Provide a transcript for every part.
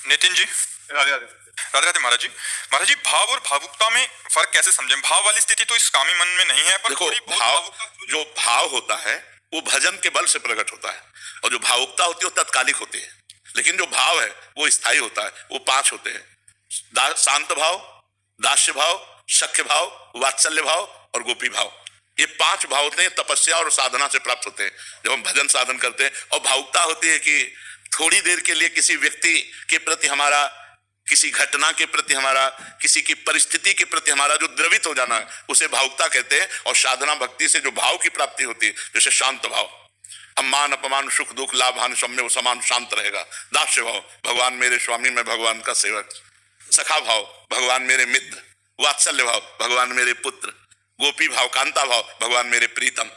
नितिन जी, राधे राधे। राधे राधे। महाराज जी, भाव और भावुकता में फर्क कैसे समझें? भाव वाली स्थिति तो इस कामी मन में नहीं है, पर देखो, जो भाव होता है वो भजन के बल से प्रकट होता है, और जो भावुकता होती है वो तत्कालिक होती है। लेकिन जो भाव है वो स्थायी होता है। वो 5 होते हैं: शांत भाव, दास्य भाव, सख्य भाव, वात्सल्य भाव और गोपी भाव। ये 5 भाव होते हैं, तपस्या और साधना से प्राप्त होते हैं जब हम भजन साधन करते हैं। और भावुकता होती है कि थोड़ी देर के लिए किसी व्यक्ति के प्रति हमारा, किसी घटना के प्रति हमारा, किसी की परिस्थिति के प्रति हमारा जो द्रवित हो जाना है, उसे भावुकता कहते हैं। और साधना भक्ति से जो भाव की प्राप्ति होती है, जैसे शांत भाव, सम्मान अपमान सुख दुख लाभ हानि सब में वो समान शांत रहेगा। दास्य भाव, भगवान मेरे स्वामी, मैं भगवान का सेवक। सखा भाव, भगवान मेरे मित्र। वात्सल्य भाव, भगवान मेरे पुत्र। गोपी भाव, कांता भाव, भगवान मेरे प्रीतम।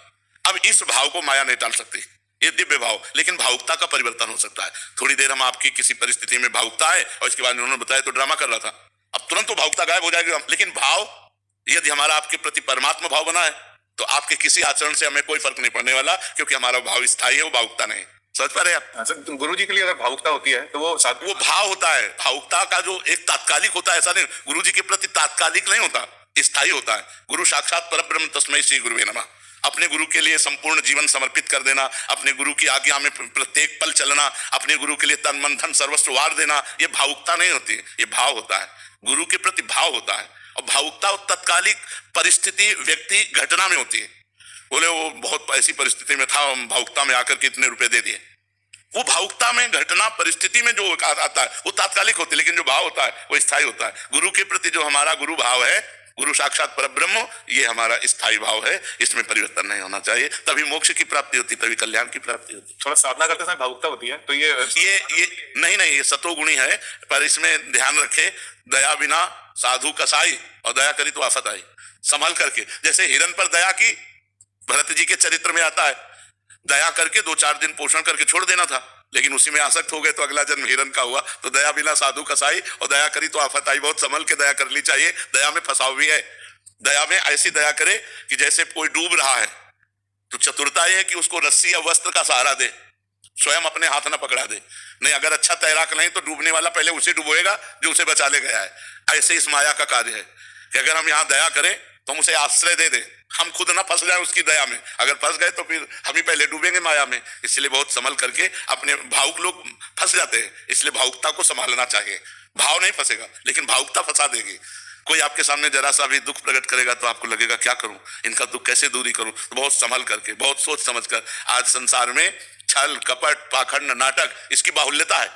अब इस भाव को माया नहीं टाल सकती, ये दिव्य भाव। लेकिन भावुकता का परिवर्तन हो सकता है। थोड़ी देर हम आपकी किसी परिस्थिति में भावुकता है और इसके बाद उन्होंने बताया तो ड्रामा कर रहा था, अब तुरंत तो भावुकता गायब हो जाएगी। लेकिन भाव यदि हमारा आपके प्रति परमात्मा भाव बना है तो आपके किसी आचरण से हमें कोई फर्क नहीं पड़ने वाला, क्योंकि हमारा भाव स्थायी है, वो भावुकता नहीं। समझ पा रहे हैं आप? गुरु जी के लिए अगर भावुकता होती है तो वो भाव होता है। भावुकता का जो एक तात्कालिक होता है, ऐसा नहीं। गुरु जी के प्रति तात्कालिक नहीं होता, स्थायी होता है। गुरु साक्षात परब्रह्म तस्मै श्री गुरुवे नमः। अपने गुरु के लिए संपूर्ण जीवन समर्पित कर देना, अपने गुरु की आज्ञा में प्रत्येक पल चलना, अपने गुरु के लिए तन मन धन सर्वस्व वार देना, ये भावुकता नहीं होती, ये भाव होता है। गुरु के प्रति भाव होता है। और भावुकता तत्कालिक परिस्थिति, व्यक्ति, घटना में होती है। बोले वो बहुत ऐसी परिस्थिति में था, भावुकता में आकर के इतने रुपए दे दिए। वो भावुकता में, घटना, परिस्थिति में जो आता है वो तात्कालिक होती है, लेकिन जो भाव होता है वो स्थायी होता है। गुरु के प्रति जो हमारा गुरु भाव है, गुरु साक्षात परब्रह्म, ये हमारा स्थायी भाव है। इसमें परिवर्तन नहीं होना चाहिए, तभी मोक्ष की प्राप्ति होती, तभी कल्याण की प्राप्ति होती। थोड़ा साधना करते समय भावुकता होती है तो ये नहीं, ये सतोगुणी है। पर इसमें ध्यान रखे, दया बिना साधु कसाई, और दया करी तो आफत आई। संभल करके, जैसे हिरण पर दया की, भरत जी के चरित्र में आता है, दया करके 2-4 दिन पोषण करके छोड़ देना था, लेकिन उसी में आसक्त हो गए तो अगला जन्म हिरण का हुआ। तो दया बिना साधु कसाई, और दया करी तो आफत आई। बहुत संभल के दया करनी चाहिए। दया में फंसाव भी है। दया में ऐसी दया करे कि जैसे कोई डूब रहा है तो चतुरता यह है कि उसको रस्सी या वस्त्र का सहारा दे, स्वयं अपने हाथ ना पकड़ा दे। नहीं, अगर अच्छा तैराक नहीं तो डूबने वाला पहले उसे डुबोएगा जो उसे बचा ले गया है। ऐसे इस माया का कार्य है कि अगर हम यहाँ दया करें तो हम उसे आश्रय दे दें, हम खुद ना फंस जाए उसकी दया में। अगर फंस गए तो फिर हम ही पहले डूबेंगे माया में। इसलिए बहुत संभल करके, अपने भावुक लोग फंस जाते हैं, इसलिए भावुकता को संभालना चाहिए। भाव नहीं फंसेगा, लेकिन भावुकता फंसा देगी। कोई आपके सामने जरा सा भी दुख प्रकट करेगा तो आपको लगेगा क्या करूं, इनका दुख कैसे दूरी करूं। तो बहुत संभल करके, बहुत सोच समझ कर। आज संसार में छल कपट पाखंड नाटक, इसकी बाहुल्यता है।